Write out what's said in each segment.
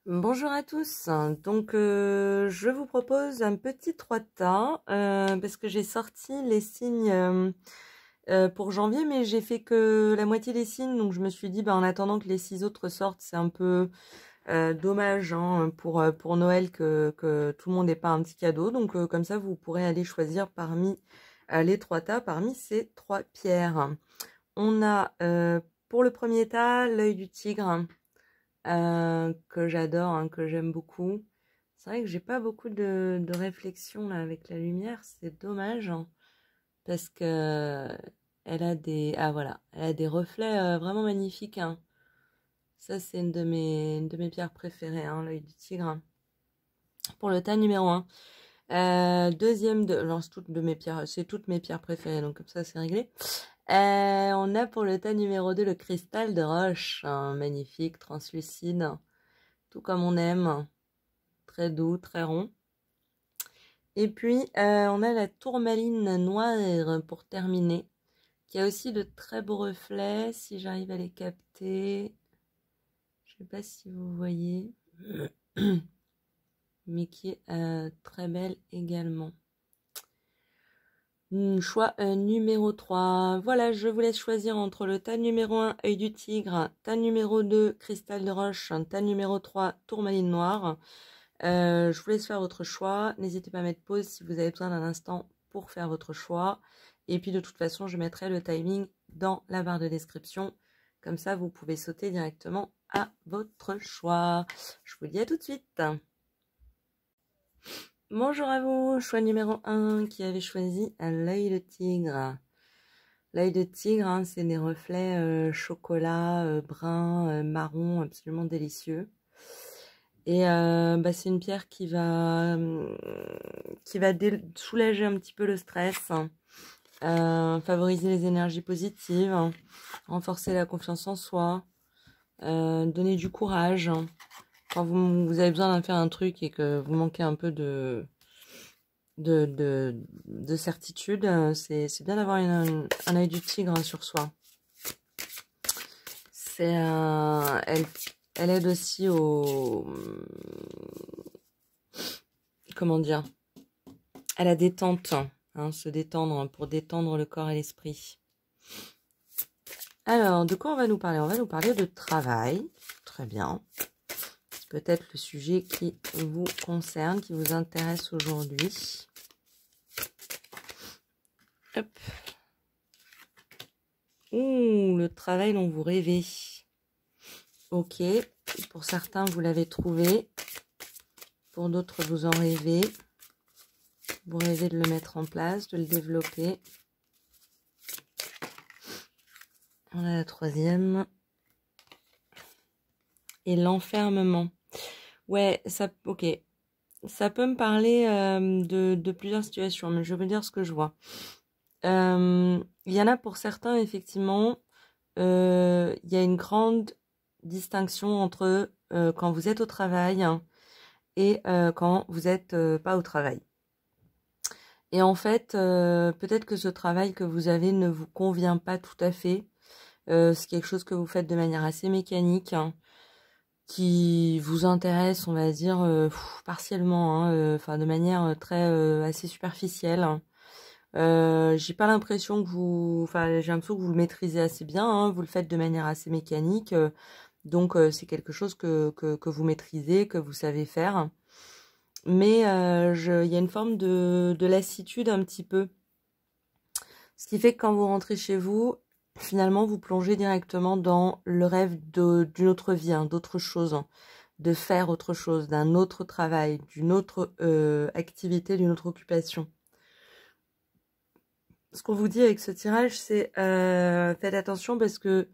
Bonjour à tous, donc je vous propose un petit 3 tas parce que j'ai sorti les signes pour janvier, mais j'ai fait que la moitié des signes, donc je me suis dit en attendant que les 6 autres sortent, c'est un peu dommage hein, pour Noël que tout le monde n'ait pas un petit cadeau, donc comme ça vous pourrez aller choisir parmi les 3 tas, parmi ces 3 pierres. On a pour le premier tas l'œil du tigre que j'adore, hein, que j'aime beaucoup. C'est vrai que j'ai pas beaucoup de réflexion là avec la lumière, c'est dommage hein, parce que elle a des voilà, elle a des reflets vraiment magnifiques. Hein. Ça c'est une de mes pierres préférées, hein, l'œil du tigre. Pour le tas numéro 1. Deuxième alors c'est toutes mes pierres préférées, donc comme ça c'est réglé. On a pour le tas numéro 2 le cristal de roche, hein, magnifique, translucide, tout comme on aime. Très doux, très rond. Et puis, on a la tourmaline noire pour terminer, qui a aussi de très beaux reflets, si j'arrive à les capter. Je ne sais pas si vous voyez, mais qui est très belle également. Choix numéro 3. Voilà, je vous laisse choisir entre le tas numéro 1, œil du tigre, tas numéro 2, cristal de roche, tas numéro 3, tourmaline noire. Je vous laisse faire votre choix. N'hésitez pas à mettre pause si vous avez besoin d'un instant pour faire votre choix. Et puis de toute façon, je mettrai le timing dans la barre de description. Comme ça, vous pouvez sauter directement à votre choix. Je vous dis à tout de suite. Bonjour à vous, choix numéro 1 qui avait choisi l'œil de tigre. L'œil de tigre, hein, c'est des reflets chocolat, brun, marron, absolument délicieux. Et c'est une pierre qui va soulager un petit peu le stress, favoriser les énergies positives, renforcer la confiance en soi, donner du courage. Quand vous avez besoin de faire un truc et que vous manquez un peu de certitude, c'est bien d'avoir un œil du tigre sur soi. Elle aide aussi comment dire, à la détente, hein, se détendre pour détendre le corps et l'esprit. Alors, de quoi on va nous parler? On va nous parler de travail. Très bien. C'est peut-être le sujet qui vous concerne, qui vous intéresse aujourd'hui. Hop. Ouh, le travail dont vous rêvez. Ok. Pour certains, vous l'avez trouvé. Pour d'autres, vous en rêvez. Vous rêvez de le mettre en place, de le développer. On a la troisième. Et l'enfermement. Ouais, ok. Ça peut me parler de plusieurs situations, mais je vais vous dire ce que je vois. Il y en a pour certains, effectivement, il y a une grande distinction entre quand vous êtes au travail et quand vous n'êtes pas au travail. Et en fait, peut-être que ce travail que vous avez ne vous convient pas tout à fait. C'est quelque chose que vous faites de manière assez mécanique, hein, qui vous intéresse, on va dire, partiellement, hein, de manière très assez superficielle. J'ai pas l'impression que j'ai l'impression que vous le maîtrisez assez bien, hein, vous le faites de manière assez mécanique, donc c'est quelque chose que vous maîtrisez, que vous savez faire. Mais il y a une forme de lassitude un petit peu. Ce qui fait que quand vous rentrez chez vous, finalement, vous plongez directement dans le rêve d'une autre vie, hein, d'autre chose, hein, de faire autre chose, d'un autre travail, d'une autre activité, d'une autre occupation. Ce qu'on vous dit avec ce tirage, c'est faites attention parce que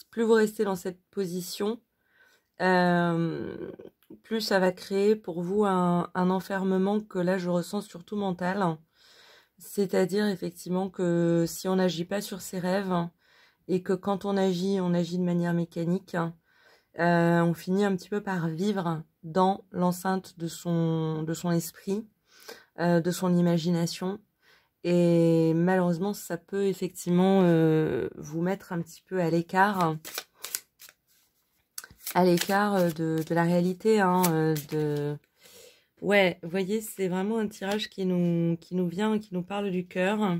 plus vous restez dans cette position, plus ça va créer pour vous un enfermement que là je ressens surtout mental. C'est-à-dire effectivement que si on n'agit pas sur ses rêves et que quand on agit de manière mécanique, on finit un petit peu par vivre dans l'enceinte de son esprit, de son imagination. Et malheureusement, ça peut effectivement vous mettre un petit peu à l'écart à l'écart de la réalité, hein, Ouais, vous voyez, c'est vraiment un tirage qui nous vient, qui nous parle du cœur.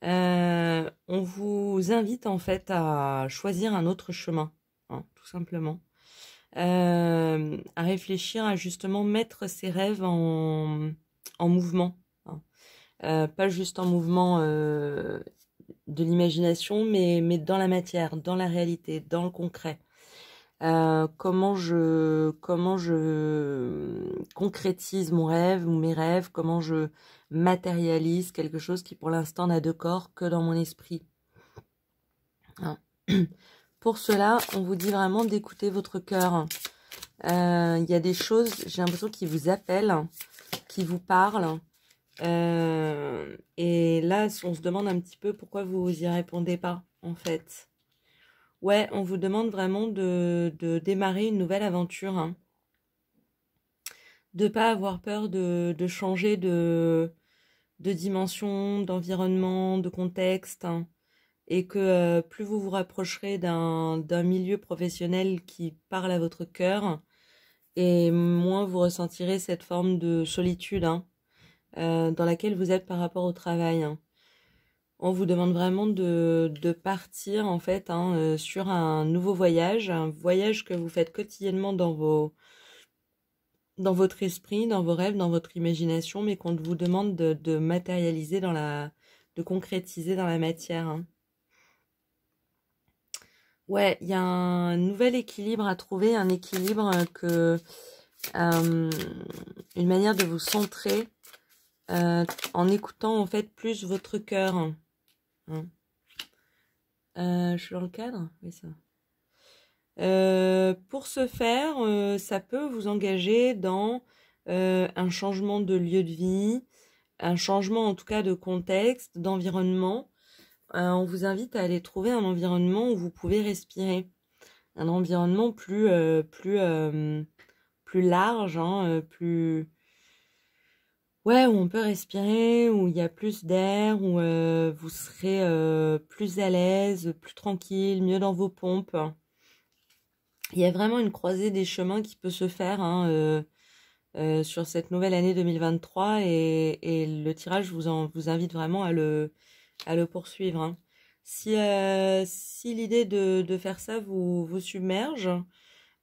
On vous invite en fait à choisir un autre chemin, hein, tout simplement. À réfléchir à justement mettre ses rêves en mouvement, hein. Pas juste en mouvement de l'imagination, mais dans la matière, dans la réalité, dans le concret. Comment je concrétise mon rêve ou mes rêves, comment je matérialise quelque chose qui pour l'instant n'a de corps que dans mon esprit. Hein. Pour cela, on vous dit vraiment d'écouter votre cœur. Il y a des choses, j'ai l'impression, qui vous appellent, qui vous parlent. Et là, on se demande un petit peu pourquoi vous y répondez pas, en fait. Ouais, on vous demande vraiment de démarrer une nouvelle aventure, hein. De pas avoir peur de changer de dimension, d'environnement, de contexte, hein. Et que plus vous vous rapprocherez d'un milieu professionnel qui parle à votre cœur, et moins vous ressentirez cette forme de solitude, hein, dans laquelle vous êtes par rapport au travail, hein. On vous demande vraiment de partir en fait, hein, sur un nouveau voyage, un voyage que vous faites quotidiennement dans votre esprit, dans vos rêves, dans votre imagination, mais qu'on vous demande de matérialiser de concrétiser dans la matière, hein. Ouais, il y a un nouvel équilibre à trouver, un équilibre une manière de vous centrer en écoutant en fait plus votre cœur, hein. Je suis dans le cadre? Oui, ça. Pour ce faire, ça peut vous engager dans un changement de lieu de vie, un changement en tout cas de contexte, d'environnement. On vous invite à aller trouver un environnement où vous pouvez respirer, un environnement plus large, hein, ouais, où on peut respirer, où il y a plus d'air, où vous serez plus à l'aise, plus tranquille, mieux dans vos pompes. Il y a vraiment une croisée des chemins qui peut se faire, hein, sur cette nouvelle année 2023 et le tirage vous invite vraiment à le poursuivre, hein. Si l'idée de faire ça vous submerge,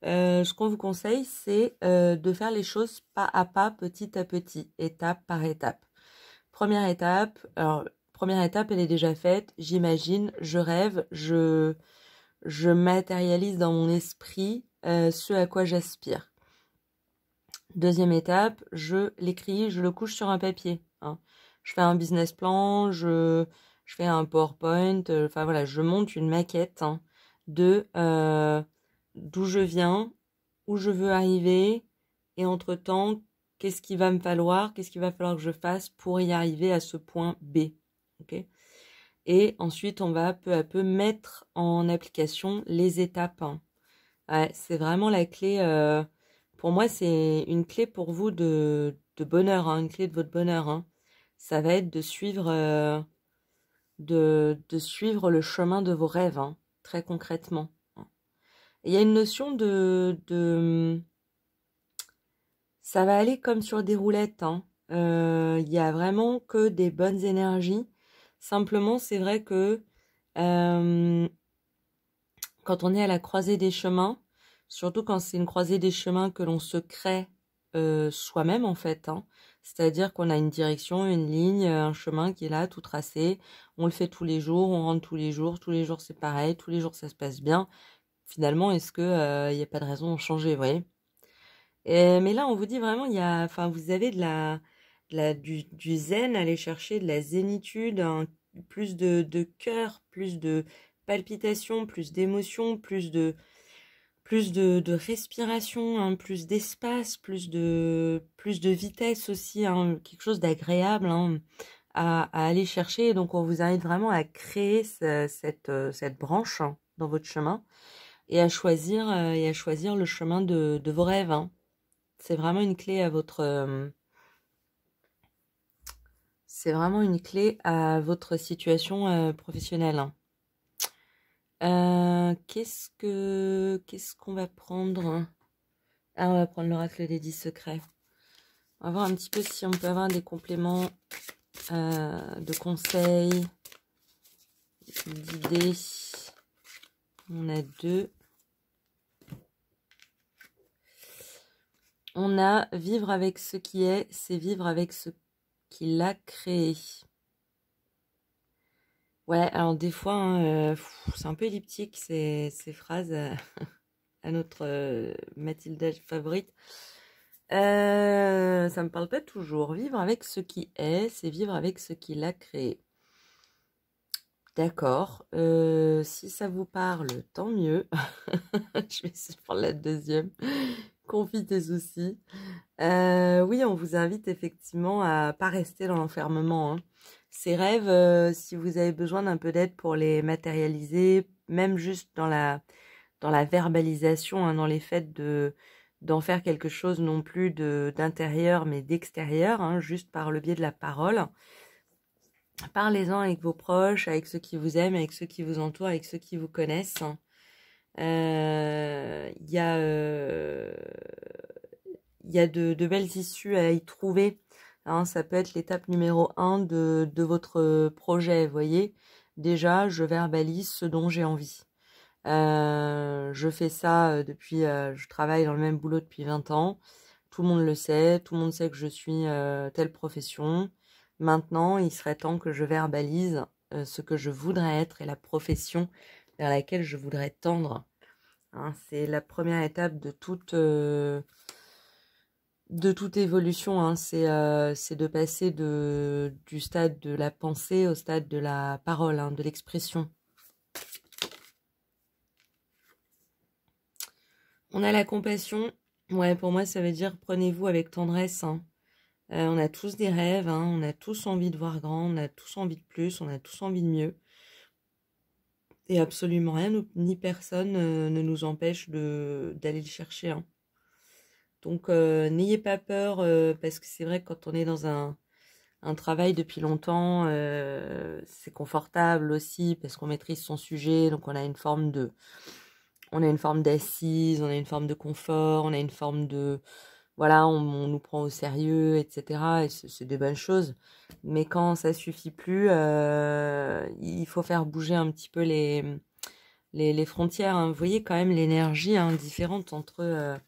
ce qu'on vous conseille, c'est de faire les choses pas à pas, petit à petit, étape par étape. Première étape, elle est déjà faite, j'imagine, je rêve, je matérialise dans mon esprit ce à quoi j'aspire. Deuxième étape, je l'écris, je le couche sur un papier, hein. Je fais un business plan, je fais un PowerPoint, enfin voilà, je monte une maquette, hein, d'où je viens, où je veux arriver, et entre-temps, qu'est-ce qu'il va me falloir, qu'est-ce qu'il va falloir que je fasse pour y arriver à ce point B. Okay. Et ensuite, on va peu à peu mettre en application les étapes, hein. Ouais, c'est vraiment la clé. Pour moi, c'est une clé pour vous de bonheur, hein, une clé de votre bonheur, hein. Ça va être de suivre, de suivre le chemin de vos rêves, hein, très concrètement. Il y a une notion ça va aller comme sur des roulettes, hein. Il y a vraiment que des bonnes énergies. Simplement, c'est vrai que quand on est à la croisée des chemins, surtout quand c'est une croisée des chemins que l'on se crée soi-même en fait, hein. C'est-à-dire qu'on a une direction, une ligne, un chemin qui est là, tout tracé. On le fait tous les jours, on rentre tous les jours c'est pareil, tous les jours ça se passe bien. Finalement, est-ce que y a pas de raison de changer, vous voyez? Mais là, on vous dit vraiment, enfin, vous avez du zen, aller chercher de la zénitude, plus de cœur, plus de palpitations, plus d'émotions, plus de respiration, hein, plus d'espace, plus de vitesse aussi, hein, quelque chose d'agréable, hein, à aller chercher. Donc, on vous invite vraiment à créer cette branche, hein, dans votre chemin et à choisir le chemin de vos rêves, hein. C'est vraiment une clé à c'est vraiment une clé à votre situation professionnelle, hein. Qu'est-ce qu'on va prendre? Ah, on va prendre l'oracle des 10 secrets. On va voir un petit peu si on peut avoir des compléments de conseils, d'idées. On a 2. On a vivre avec ce qui est, c'est vivre avec ce qui l'a créé. Ouais, alors des fois, hein, c'est un peu elliptique ces phrases à notre Mathilda favorite. Ça me parle pas toujours. Vivre avec ce qui est, c'est vivre avec ce qui l'a créé. D'accord. Si ça vous parle, tant mieux. Je vais essayer de prendre la deuxième. Confie tes soucis. Oui, on vous invite effectivement à pas rester dans l'enfermement, hein. Ces rêves, si vous avez besoin d'un peu d'aide pour les matérialiser, même juste dans la verbalisation, hein, dans les faits d'en faire quelque chose non plus d'intérieur mais d'extérieur, hein, juste par le biais de la parole. Parlez-en avec vos proches, avec ceux qui vous aiment, avec ceux qui vous entourent, avec ceux qui vous connaissent. Il y a de belles issues à y trouver, hein. Ça peut être l'étape numéro 1 de votre projet, vous voyez. Déjà, je verbalise ce dont j'ai envie. Je fais ça depuis, je travaille dans le même boulot depuis 20 ans. Tout le monde le sait, tout le monde sait que je suis telle profession. Maintenant, il serait temps que je verbalise ce que je voudrais être et la profession vers laquelle je voudrais tendre. Hein, c'est la première étape de toute évolution, hein. C'est de passer du stade de la pensée au stade de la parole, hein, de l'expression. On a la compassion. Ouais, pour moi, ça veut dire prenez-vous avec tendresse, hein. On a tous des rêves, hein, on a tous envie de voir grand, on a tous envie de plus, on a tous envie de mieux. Et absolument rien ni personne ne nous empêche d'aller le chercher, hein. Donc, n'ayez pas peur, parce que c'est vrai que quand on est dans un travail depuis longtemps, c'est confortable aussi, parce qu'on maîtrise son sujet, donc on a une forme d'assise, on a une forme de confort, on a une forme de... Voilà, on nous prend au sérieux, etc. Et c'est des bonnes choses. Mais quand ça suffit plus, il faut faire bouger un petit peu les frontières, hein. Vous voyez quand même l'énergie, hein, différente entre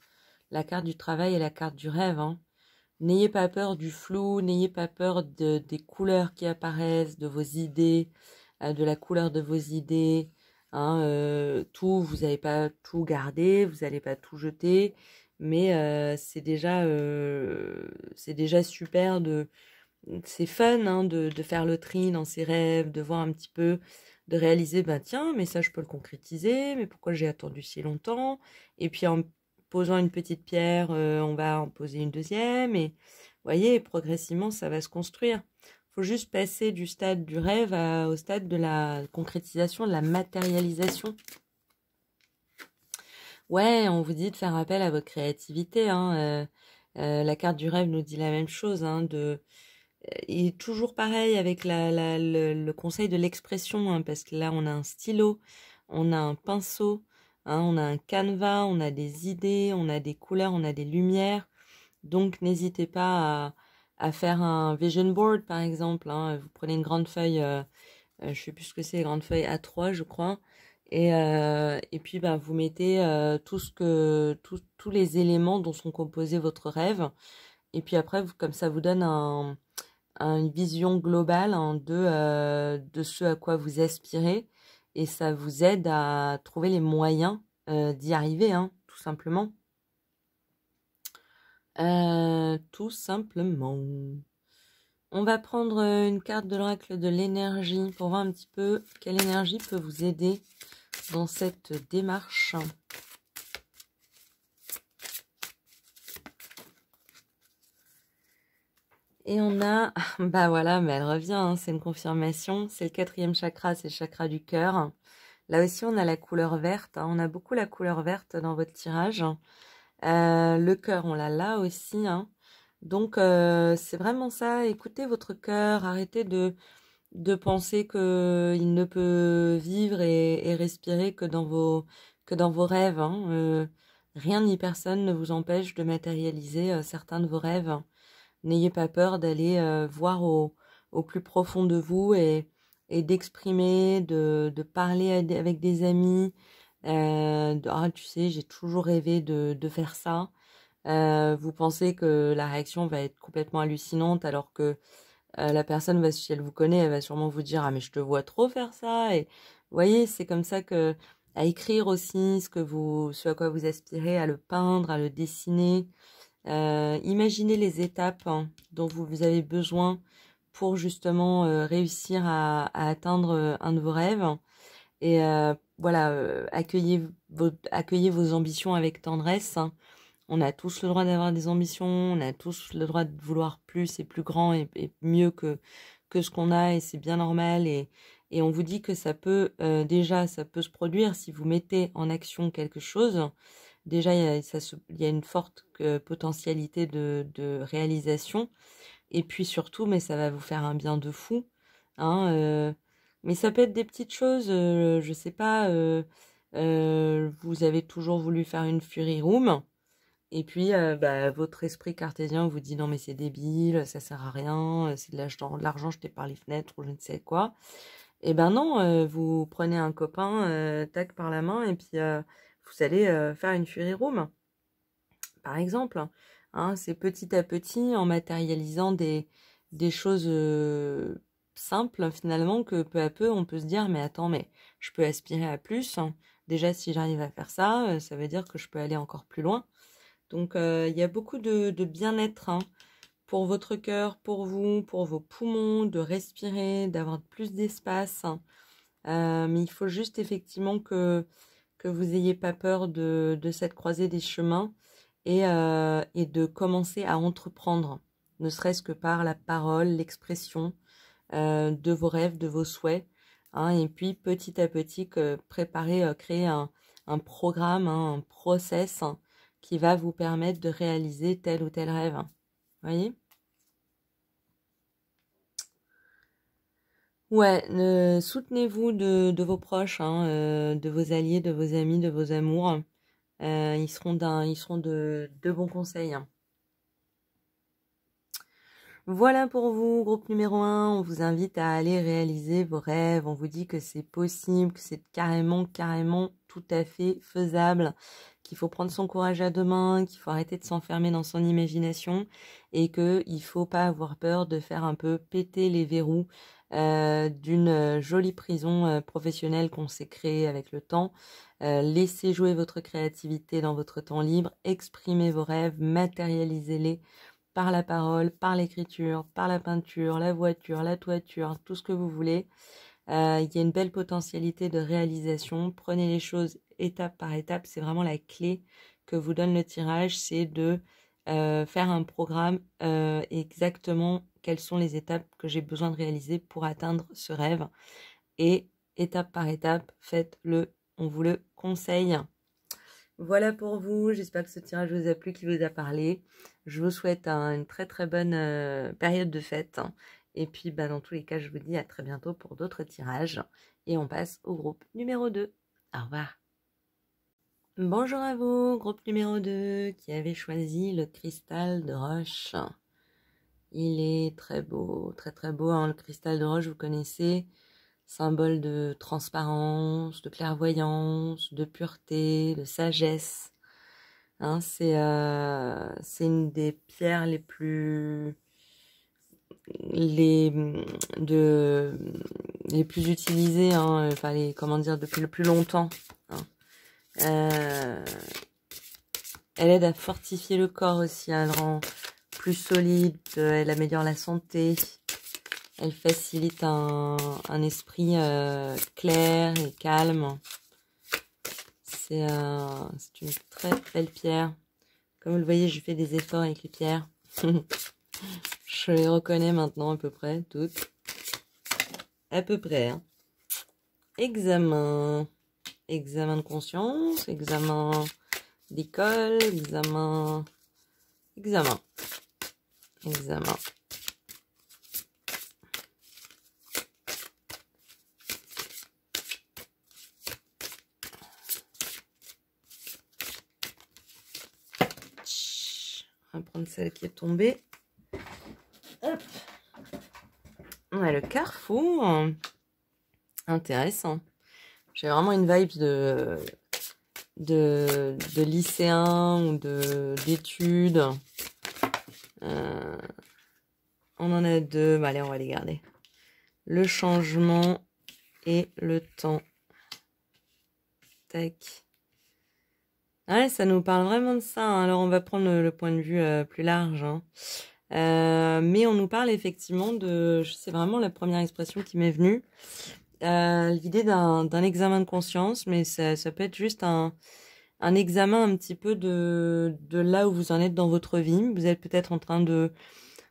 la carte du travail et la carte du rêve, hein. N'ayez pas peur du flou, n'ayez pas peur des couleurs qui apparaissent, de vos idées, de la couleur de vos idées, hein, vous n'allez pas tout garder, vous n'allez pas tout jeter, mais c'est déjà super c'est fun, hein, de faire le tri dans ses rêves, de voir un petit peu, de réaliser, ben tiens, mais ça je peux le concrétiser, mais pourquoi j'ai attendu si longtemps? Et puis en posant une petite pierre, on va en poser une deuxième, et vous voyez, progressivement ça va se construire. Faut juste passer du stade du rêve au stade de la concrétisation, de la matérialisation. Ouais, on vous dit de faire appel à votre créativité, hein. La carte du rêve nous dit la même chose, hein, et toujours pareil avec le conseil de l'expression, hein, parce que là on a un stylo, on a un pinceau, hein, on a un canevas, on a des idées, on a des couleurs, on a des lumières. Donc n'hésitez pas à faire un vision board par exemple, hein. Vous prenez une grande feuille, je sais plus ce que c'est, une grande feuille A3 je crois, et puis bah, vous mettez tous les éléments dont sont composés votre rêve, et puis après comme ça vous donne une vision globale, hein, de ce à quoi vous aspirez, et ça vous aide à trouver les moyens d'y arriver, hein, tout simplement. Tout simplement. On va prendre une carte de l'oracle de l'énergie pour voir un petit peu quelle énergie peut vous aider dans cette démarche. Et on a, bah voilà, mais elle revient, hein, c'est une confirmation. C'est le 4e chakra, c'est le chakra du cœur. Là aussi, on a la couleur verte, hein, on a beaucoup la couleur verte dans votre tirage. Le cœur, on l'a là aussi, hein. Donc, c'est vraiment ça, écoutez votre cœur, arrêtez de penser qu'il ne peut vivre et respirer que dans vos rêves, hein. Rien ni personne ne vous empêche de matérialiser certains de vos rêves. N'ayez pas peur d'aller voir au plus profond de vous et d'exprimer, de parler avec des amis. Ah, tu sais, j'ai toujours rêvé de faire ça. Vous pensez que la réaction va être complètement hallucinante alors que la personne, si elle vous connaît, elle va sûrement vous dire: «Ah mais je te vois trop faire ça» et vous voyez, c'est comme ça que à écrire aussi ce à quoi vous aspirez, à le peindre, à le dessiner. Imaginez les étapes hein, dont vous avez besoin pour justement réussir à atteindre un de vos rêves. Et voilà, accueillez vos ambitions avec tendresse, hein. On a tous le droit d'avoir des ambitions, on a tous le droit de vouloir plus et plus grand et mieux que ce qu'on a et c'est bien normal. Et on vous dit que ça peut, déjà, ça peut se produire si vous mettez en action quelque chose. Déjà, il y a une forte potentialité de réalisation. Et puis surtout, mais ça va vous faire un bien de fou, hein, mais ça peut être des petites choses, je sais pas, vous avez toujours voulu faire une Fury Room, et puis bah, votre esprit cartésien vous dit non mais c'est débile, ça sert à rien, c'est de l'argent jeté par les fenêtres ou je ne sais quoi. Et ben non, vous prenez un copain, tac par la main, et puis vous allez faire une Fury Room, par exemple. Hein, c'est petit à petit en matérialisant des choses simples finalement que peu à peu on peut se dire mais attends mais je peux aspirer à plus, hein. Déjà si j'arrive à faire ça, ça veut dire que je peux aller encore plus loin. Donc il y a beaucoup de bien-être hein, pour votre cœur, pour vous, pour vos poumons, de respirer, d'avoir plus d'espace, hein. Mais il faut juste effectivement que vous n'ayez pas peur de cette croisée des chemins et de commencer à entreprendre, ne serait-ce que par la parole, l'expression de vos rêves, de vos souhaits, hein, et puis petit à petit créer un programme, hein, un process hein, qui va vous permettre de réaliser tel ou tel rêve. Vous voyez ? Ouais, soutenez-vous de vos proches, hein, de vos alliés, de vos amis, de vos amours. Ils seront de bons conseils, hein. Voilà pour vous, groupe numéro 1. On vous invite à aller réaliser vos rêves. On vous dit que c'est possible, que c'est carrément tout à fait faisable, qu'il faut prendre son courage à deux mains, qu'il faut arrêter de s'enfermer dans son imagination et qu'il ne faut pas avoir peur de faire un peu péter les verrous d'une jolie prison professionnelle qu'on s'est créée avec le temps. Laissez jouer votre créativité dans votre temps libre, exprimez vos rêves, matérialisez-les par la parole, par l'écriture, par la peinture, la voiture, la toiture, tout ce que vous voulez. Il y a une belle potentialité de réalisation. Prenez les choses étape par étape. C'est vraiment la clé que vous donne le tirage, c'est de faire un programme exactement quelles sont les étapes que j'ai besoin de réaliser pour atteindre ce rêve. Et étape par étape, faites-le. On vous le conseille. Voilà pour vous, j'espère que ce tirage vous a plu, qu'il vous a parlé. Je vous souhaite une très très bonne période de fête. Et puis bah, dans tous les cas, je vous dis à très bientôt pour d'autres tirages. Et on passe au groupe numéro 2. Au revoir. Bonjour à vous, groupe numéro 2, qui avait choisi le cristal de roche. Il est très beau, très très beau, hein, le cristal de roche, vous connaissez. Symbole de transparence, de clairvoyance, de pureté, de sagesse. Hein, c'est une des pierres les, les plus utilisées, hein, enfin comment dire, depuis le plus longtemps. Hein. Elle aide à fortifier le corps aussi, hein, elle rend plus solide, elle améliore la santé. Elle facilite un esprit clair et calme. C'est une très belle pierre. Comme vous le voyez, je fais des efforts avec les pierres. Je les reconnais maintenant à peu près, toutes. À peu près. Hein. Examen. Examen de conscience, examen d'école, examen. On va prendre celle qui est tombée. Hop. On a le carrefour. Intéressant. J'ai vraiment une vibe de lycéen ou d'études. On en a deux. Bah, allez, on va les garder. Le changement et le temps. Tac. Ouais, ça nous parle vraiment de ça. Hein. Alors, on va prendre le point de vue plus large. Hein. Mais on nous parle effectivement de... C'est vraiment la première expression qui m'est venue. L'idée d'un examen de conscience, mais ça peut être juste un examen un petit peu de là où vous en êtes dans votre vie. Vous êtes peut-être en train de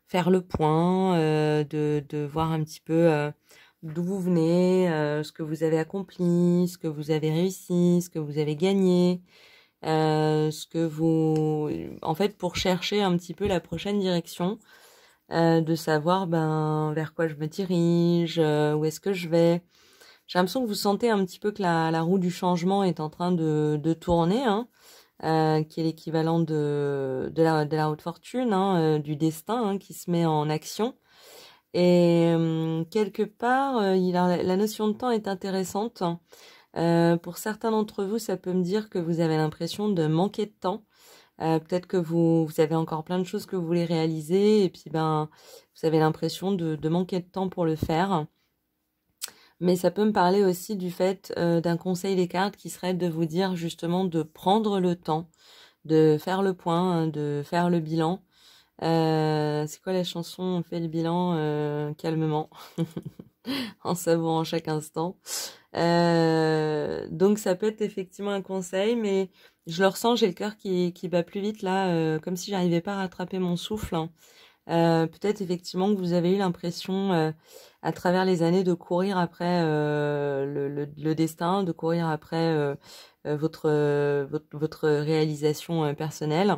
faire le point, de voir un petit peu d'où vous venez, ce que vous avez accompli, ce que vous avez réussi, ce que vous avez gagné, ce que vous... En fait, pour chercher un petit peu la prochaine direction, de savoir vers quoi je me dirige, où est-ce que je vais. J'ai l'impression que vous sentez un petit peu que la roue du changement est en train de tourner, hein, qui est l'équivalent de la haute fortune, hein, du destin, hein, qui se met en action. Et quelque part, la notion de temps est intéressante. Pour certains d'entre vous, ça peut me dire que vous avez l'impression de manquer de temps. Peut-être que vous avez encore plein de choses que vous voulez réaliser et puis vous avez l'impression de manquer de temps pour le faire. Mais ça peut me parler aussi du fait d'un conseil des cartes qui serait de vous dire justement de prendre le temps, de faire le point, hein, de faire le bilan. C'est quoi la chanson? On fait le bilan calmement, en savourant chaque instant. Donc ça peut être effectivement un conseil, mais je le ressens, j'ai le cœur qui bat plus vite là, comme si j'arrivais pas à rattraper mon souffle. Hein. Peut-être effectivement que vous avez eu l'impression à travers les années de courir après le destin, de courir après votre réalisation personnelle.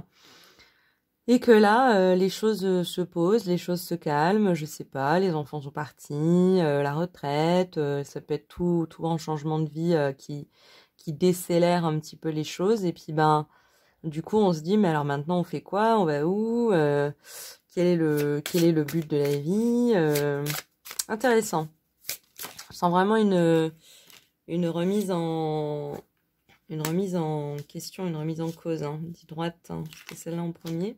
Et que là, les choses se posent, les choses se calment, je sais pas, les enfants sont partis, la retraite, ça peut être tout grand changement de vie qui décélère un petit peu les choses. Et puis du coup, on se dit, mais alors maintenant on fait quoi? On va où? Quel est le but de la vie? Intéressant. Je sens vraiment une remise en question, une remise en cause. Hein. Dit droite, hein. C'était celle-là en premier.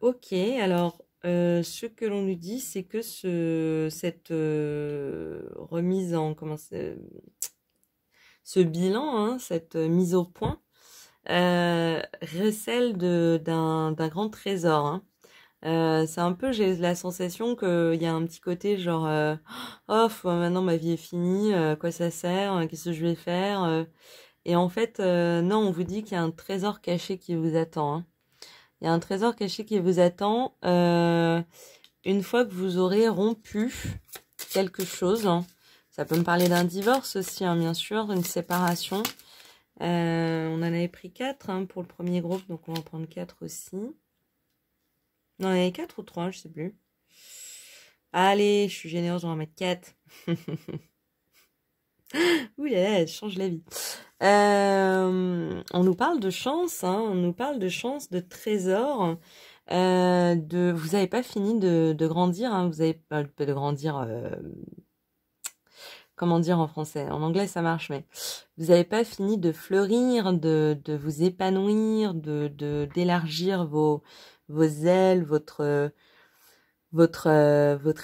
Ok, alors ce que l'on nous dit, c'est que cette remise en ce bilan, hein, cette mise au point, recèle d'un grand trésor. Hein. C'est un peu, j'ai la sensation qu'il y a un petit côté genre maintenant ma vie est finie, quoi ça sert, qu'est-ce que je vais faire et en fait non, on vous dit qu'il y a un trésor caché qui vous attend. Hein. Il y a un trésor caché qui vous attend une fois que vous aurez rompu quelque chose. Hein. Ça peut me parler d'un divorce aussi, hein, bien sûr, d'une séparation. On en avait pris 4 hein, pour le premier groupe, donc on va en prendre 4 aussi. Non, il y en avait 4 ou 3, je sais plus. Allez, je suis généreuse, on va en mettre 4. Ouh là là, elle change la vie. On nous parle de chance, hein, on nous parle de chance, de trésor. Vous n'avez pas fini de grandir, hein, vous avez pas de grandir. Comment dire en français? En anglais, ça marche, mais vous n'avez pas fini de fleurir, de vous épanouir, d'élargir vos ailes, votre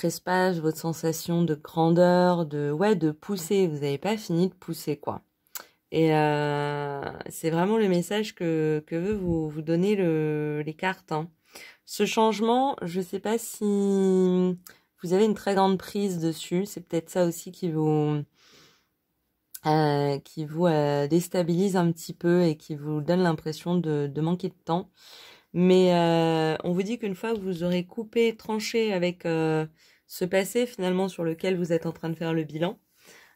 espace, votre sensation de grandeur, de pousser. Vous n'avez pas fini de pousser, quoi. Et c'est vraiment le message que veut vous donner les cartes. Hein. Ce changement, je sais pas si vous avez une très grande prise dessus. C'est peut-être ça aussi qui vous déstabilise un petit peu et qui vous donne l'impression de manquer de temps. Mais on vous dit qu'une fois que vous aurez coupé, tranché avec ce passé finalement sur lequel vous êtes en train de faire le bilan,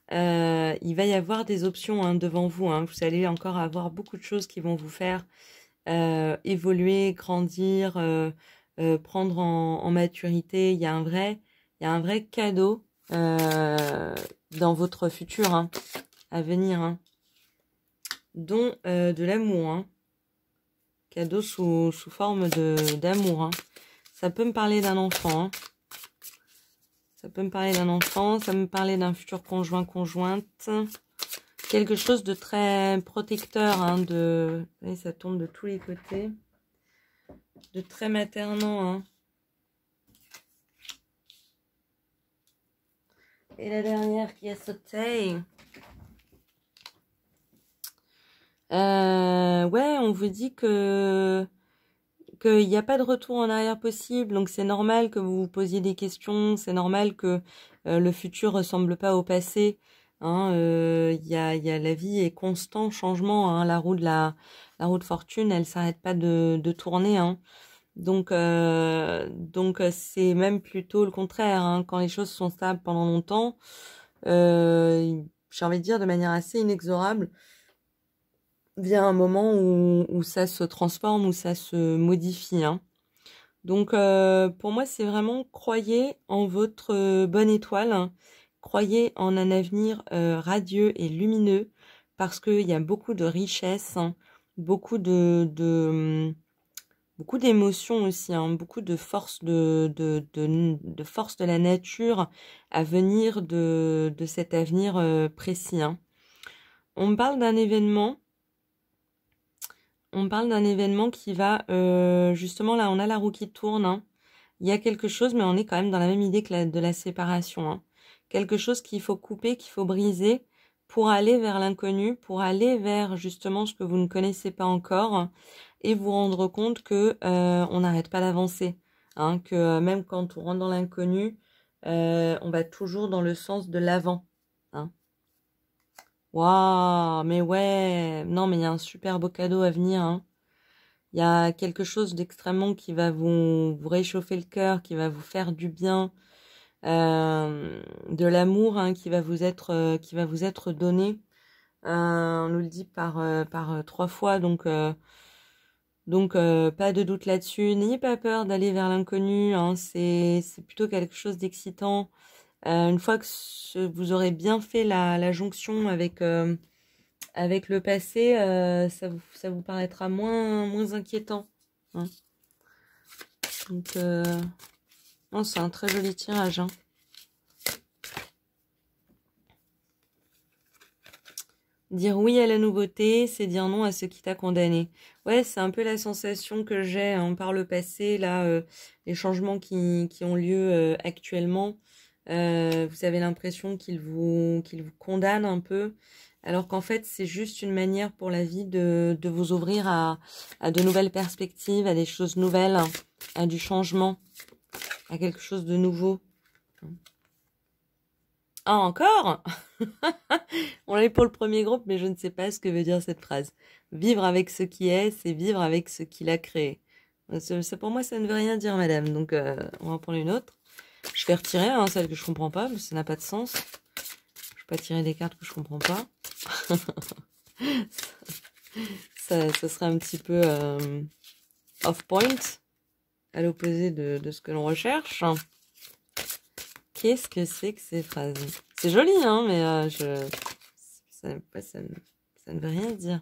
il va y avoir des options hein, devant vous. Hein. Vous allez encore avoir beaucoup de choses qui vont vous faire évoluer, grandir, prendre en maturité. Il y a un vrai cadeau dans votre futur hein, à venir, hein, dont de l'amour. Hein. cadeau sous forme d'amour. Hein. Ça peut me parler d'un enfant. Hein. Ça peut me parler d'un enfant, ça me parler d'un futur conjoint, conjointe. Quelque chose de très protecteur, hein, vous voyez, ça tombe de tous les côtés. De très maternant, hein. Et la dernière qui a sauté. Ouais, on vous dit qu'il n'y a pas de retour en arrière possible, donc c'est normal que vous vous posiez des questions, c'est normal que le futur ressemble pas au passé. Hein, la vie est constant changement. Hein, la roue de fortune, elle s'arrête pas de tourner. Hein. Donc c'est même plutôt le contraire. Hein, quand les choses sont stables pendant longtemps, j'ai envie de dire de manière assez inexorable, vient un moment où ça se transforme, où ça se modifie. Hein. Donc pour moi, c'est vraiment croyez en votre bonne étoile, hein. Croyez en un avenir radieux et lumineux parce qu'il y a beaucoup de richesses, hein, beaucoup beaucoup d'émotions aussi, hein, beaucoup de force de force de la nature à venir de cet avenir précis. Hein. On me parle d'un événement. On parle d'un événement qui va, justement, là, on a la roue qui tourne. Hein. Il y a quelque chose, mais on est quand même dans la même idée que de la séparation. Hein. Quelque chose qu'il faut couper, qu'il faut briser pour aller vers l'inconnu, pour aller vers justement ce que vous ne connaissez pas encore et vous rendre compte que on n'arrête pas d'avancer. Hein, que même quand on rentre dans l'inconnu, on va toujours dans le sens de l'avant. Hein. Waouh, mais ouais, non, mais il y a un super beau cadeau à venir. Hein. Il y a quelque chose d'extrêmement qui va vous réchauffer le cœur, qui va vous faire du bien, de l'amour, hein, qui va vous être donné. On nous le dit par 3 fois, donc pas de doute là-dessus. N'ayez pas peur d'aller vers l'inconnu. Hein, c'est plutôt quelque chose d'excitant. Une fois que vous aurez bien fait la jonction avec le passé, ça vous paraîtra moins inquiétant. Hein. Donc, non, c'est un très joli tirage. Hein. Dire oui à la nouveauté, c'est dire non à ce qui t'a condamné. Ouais, c'est un peu la sensation que j'ai hein, par le passé, là, les changements qui ont lieu actuellement. Vous avez l'impression qu'ils vous condamnent un peu, alors qu'en fait, c'est juste une manière pour la vie de vous ouvrir à de nouvelles perspectives, à des choses nouvelles, à du changement, à quelque chose de nouveau. Ah, encore? On l'est pour le premier groupe, mais je ne sais pas ce que veut dire cette phrase. Vivre avec ce qui est, c'est vivre avec ce qu'il a créé. Ça, pour moi, ça ne veut rien dire, madame. Donc, on va prendre une autre. Je vais retirer hein, celle que je comprends pas, parce que ça n'a pas de sens. Je vais pas tirer des cartes que je comprends pas. ça serait un petit peu off-point, à l'opposé de ce que l'on recherche. Qu'est-ce que c'est que ces phrases? C'est joli, hein, mais ça ne veut rien dire.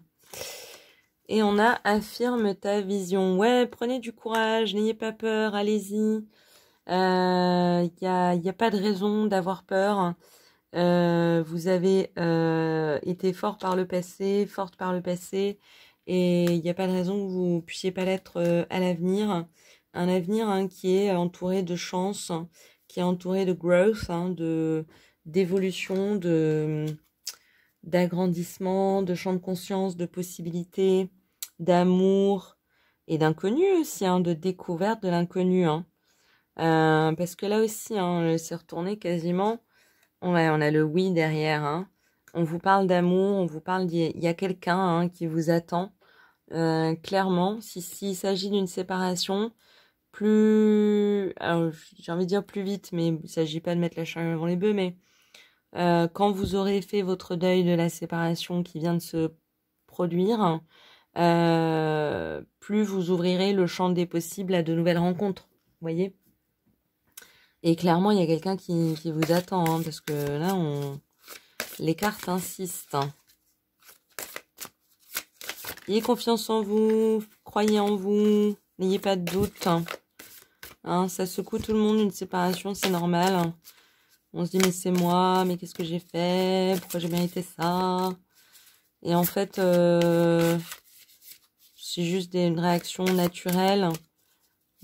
Et on a affirme ta vision. Ouais, prenez du courage, n'ayez pas peur, allez-y. Y a pas de raison d'avoir peur. Vous avez été fort par le passé, forte par le passé, et il n'y a pas de raison que vous puissiez pas l'être à l'avenir. Un avenir hein, qui est entouré de chance, qui est entouré de growth, hein, d'évolution, d'agrandissement, de champ de conscience, de possibilités, d'amour et d'inconnu aussi, hein, de découverte de l'inconnu. Hein. Parce que là aussi, hein, c'est retourné quasiment. Ouais, on a le oui derrière. Hein. On vous parle d'amour, on vous parle il y a quelqu'un hein, qui vous attend. Clairement, s'il s'agit d'une séparation, alors j'ai envie de dire plus vite, mais il ne s'agit pas de mettre la charrue avant les bœufs, mais quand vous aurez fait votre deuil de la séparation qui vient de se produire, plus vous ouvrirez le champ des possibles à de nouvelles rencontres. Vous voyez ? Et clairement, il y a quelqu'un qui vous attend, hein, parce que là, les cartes insistent. Hein. Ayez confiance en vous, croyez en vous, n'ayez pas de doute. Hein, ça secoue tout le monde, une séparation, c'est normal. On se dit, mais c'est moi, mais qu'est-ce que j'ai fait? Pourquoi j'ai mérité ça? Et en fait, c'est juste une réaction naturelle,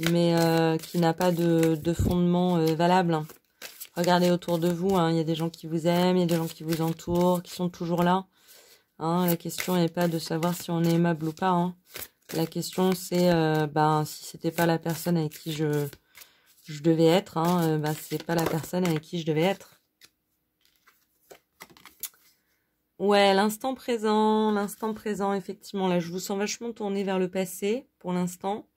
mais qui n'a pas de fondement valable. Regardez autour de vous, hein, il y a des gens qui vous aiment, il y a des gens qui vous entourent, qui sont toujours là. Hein, la question n'est pas de savoir si on est aimable ou pas. Hein. La question c'est si c'était pas la personne avec qui je devais être, hein, c'est pas la personne avec qui je devais être. Ouais, l'instant présent, effectivement, là je vous sens vachement tourné vers le passé pour l'instant.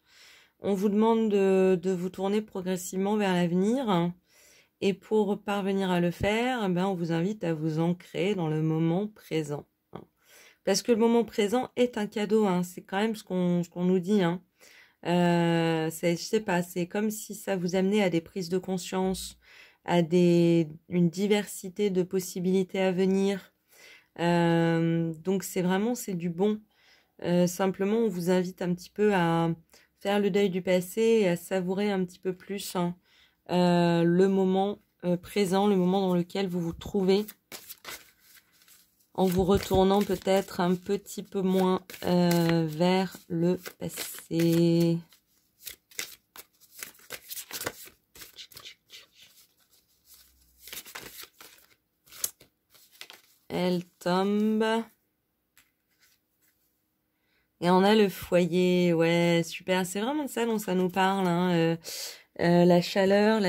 On vous demande de vous tourner progressivement vers l'avenir. Et pour parvenir à le faire, on vous invite à vous ancrer dans le moment présent. Hein. Parce que le moment présent est un cadeau, hein. C'est quand même ce qu'on nous dit. Hein. Je sais pas, c'est comme si ça vous amenait à des prises de conscience, à une diversité de possibilités à venir. Donc c'est du bon. Simplement, on vous invite un petit peu à faire le deuil du passé et à savourer un petit peu plus le moment présent, le moment dans lequel vous vous trouvez, en vous retournant peut-être un petit peu moins vers le passé. Elle tombe. Et on a le foyer, ouais, super. C'est vraiment de ça dont ça nous parle, hein. La chaleur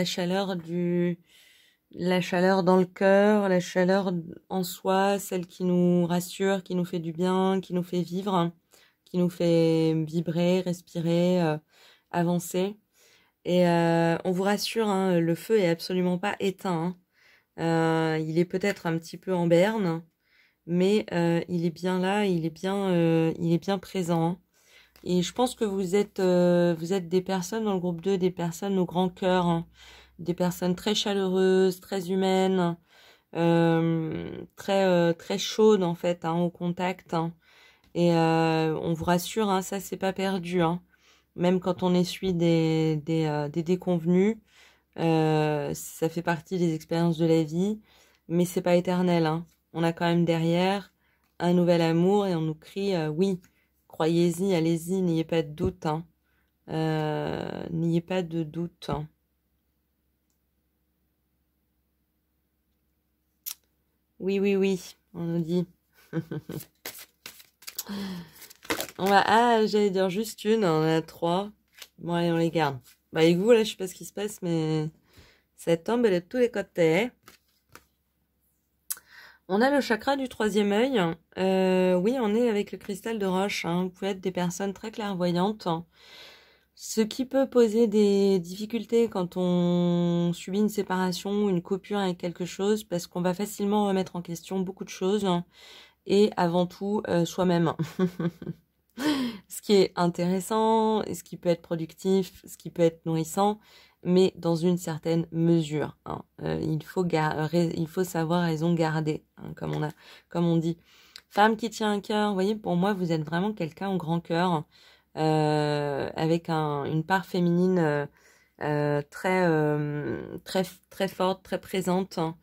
dans le cœur, la chaleur en soi, celle qui nous rassure, qui nous fait du bien, qui nous fait vivre, qui nous fait vibrer, respirer, avancer. Et on vous rassure, hein, le feu est absolument pas éteint. Hein. Il est peut-être un petit peu en berne, mais il est bien là, il est bien présent. Hein. Et je pense que vous êtes des personnes dans le groupe 2, des personnes au grand cœur, hein, des personnes très chaleureuses, très humaines, très chaudes en fait, hein, au contact. Hein. Et on vous rassure, hein, ça c'est pas perdu. Hein. Même quand on essuie des déconvenus, ça fait partie des expériences de la vie, mais c'est pas éternel. Hein. On a quand même derrière un nouvel amour et on nous crie oui. Croyez-y, allez-y, n'ayez pas de doute. Hein. N'ayez pas de doute. Hein. Oui, oui, oui, on nous dit. J'allais dire juste une, on en a 3. Bon, allez, on les garde. Avec vous, là, je sais pas ce qui se passe, mais ça tombe de tous les côtés. On a le chakra du 3e œil. Oui, on est avec le cristal de roche. Hein. Vous pouvez être des personnes très clairvoyantes. Ce qui peut poser des difficultés quand on subit une séparation ou une coupure avec quelque chose, parce qu'on va facilement remettre en question beaucoup de choses, et avant tout soi-même. Ce qui est intéressant, ce qui peut être productif, ce qui peut être nourrissant, mais dans une certaine mesure. Hein. Il faut savoir raison garder, hein, comme on dit. Femme qui tient un cœur, vous voyez, pour moi, vous êtes vraiment quelqu'un au grand cœur, avec une part féminine très forte, très présente. Hein.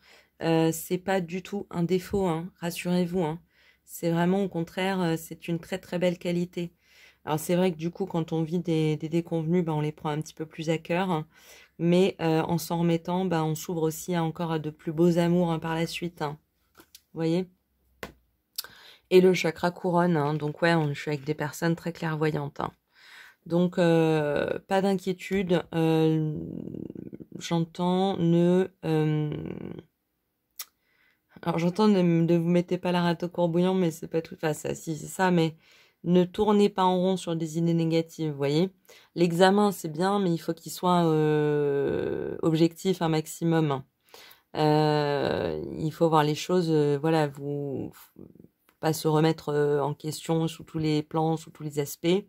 C'est pas du tout un défaut, hein, rassurez-vous. Hein. C'est vraiment au contraire, c'est une très très belle qualité. Alors c'est vrai que du coup, quand on vit des déconvenus, on les prend un petit peu plus à cœur, hein, mais en s'en remettant, on s'ouvre aussi encore à de plus beaux amours, hein, par la suite. Hein. Vous voyez ? Et le chakra couronne, hein, donc ouais, je suis avec des personnes très clairvoyantes. Hein. Donc pas d'inquiétude. J'entends alors j'entends ne vous mettez pas la rate au courbouillant, mais c'est pas tout. Enfin ça, si c'est ça, mais ne tournez pas en rond sur des idées négatives, vous voyez. L'examen c'est bien, mais il faut qu'il soit objectif un maximum. Il faut voir les choses, voilà, pas se remettre en question sous tous les plans, sous tous les aspects.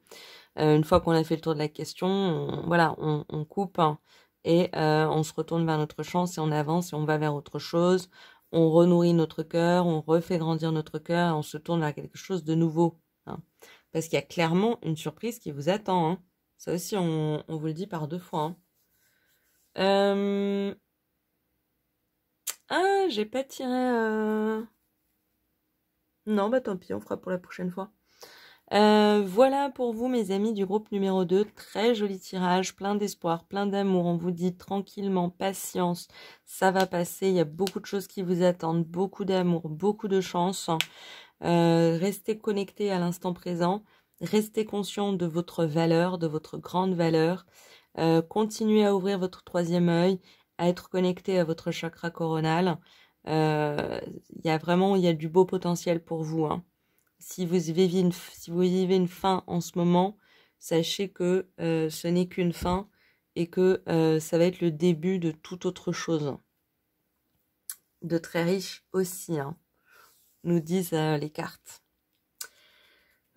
Une fois qu'on a fait le tour de la question, on coupe, hein, et on se retourne vers notre chance et on avance et on va vers autre chose. On renourrit notre cœur, on refait grandir notre cœur et on se tourne vers quelque chose de nouveau. Hein. Parce qu'il y a clairement une surprise qui vous attend, hein. Ça aussi, on vous le dit par 2 fois, hein. Ah, j'ai pas tiré... Non, bah tant pis, on fera pour la prochaine fois. Voilà pour vous, mes amis du groupe numéro 2. Très joli tirage, plein d'espoir, plein d'amour. On vous dit tranquillement, patience, ça va passer. Il y a beaucoup de choses qui vous attendent, beaucoup d'amour, beaucoup de chance. Restez connectés à l'instant présent. Restez conscient de votre valeur, de votre grande valeur. Continuez à ouvrir votre 3e œil, à être connecté à votre chakra coronal. Il y a du beau potentiel pour vous, hein. Si vous vivez une fin en ce moment, sachez que ce n'est qu'une fin et que ça va être le début de toute autre chose. De très riche aussi, hein, nous disent les cartes.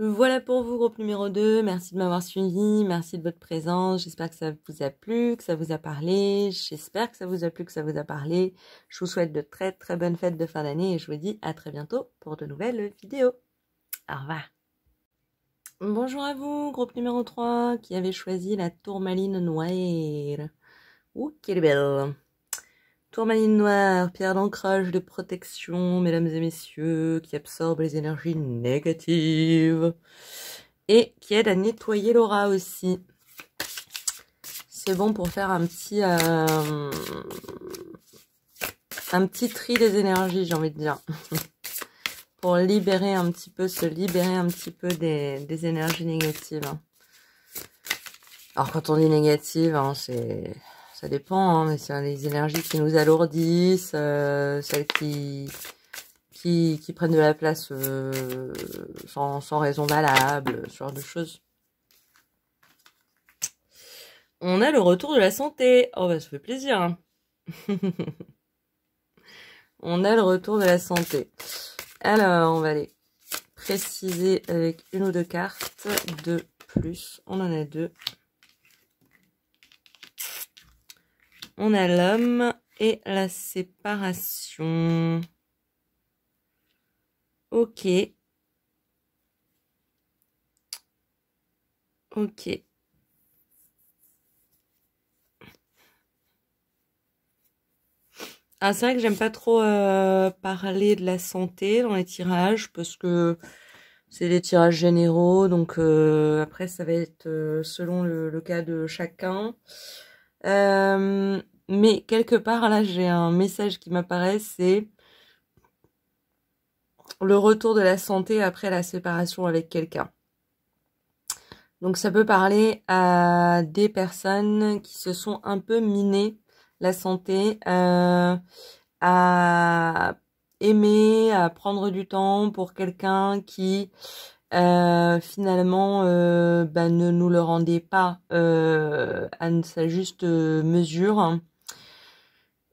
Voilà pour vous, groupe numéro 2. Merci de m'avoir suivi. Merci de votre présence. J'espère que ça vous a plu, que ça vous a parlé. J'espère que ça vous a plu, que ça vous a parlé. Je vous souhaite de très très bonnes fêtes de fin d'année et je vous dis à très bientôt pour de nouvelles vidéos. Au revoir. Bonjour à vous, groupe numéro 3, qui avait choisi la tourmaline noire. Ouh, quelle belle! Tourmaline noire, pierre d'ancrage de protection, mesdames et messieurs, qui absorbe les énergies négatives et qui aide à nettoyer l'aura aussi. C'est bon pour faire un petit tri des énergies, j'ai envie de dire. Pour libérer un petit peu, se libérer un petit peu des énergies négatives. Alors quand on dit négative, hein, ça dépend, hein, mais c'est des énergies qui nous alourdissent, celles qui prennent de la place sans raison valable, ce genre de choses. On a le retour de la santé. Oh bah ça fait plaisir, hein. On a le retour de la santé. Alors, on va aller préciser avec une ou deux cartes de plus. On en a 2. On a l'homme et la séparation. Ok. Ok. Ah, c'est vrai que j'aime pas trop parler de la santé dans les tirages parce que c'est des tirages généraux, donc après ça va être selon le cas de chacun. Mais quelque part là j'ai un message qui m'apparaît, c'est le retour de la santé après la séparation avec quelqu'un. Donc ça peut parler à des personnes qui se sont un peu minées la santé, à aimer, à prendre du temps pour quelqu'un qui finalement ne nous le rendait pas à sa juste mesure.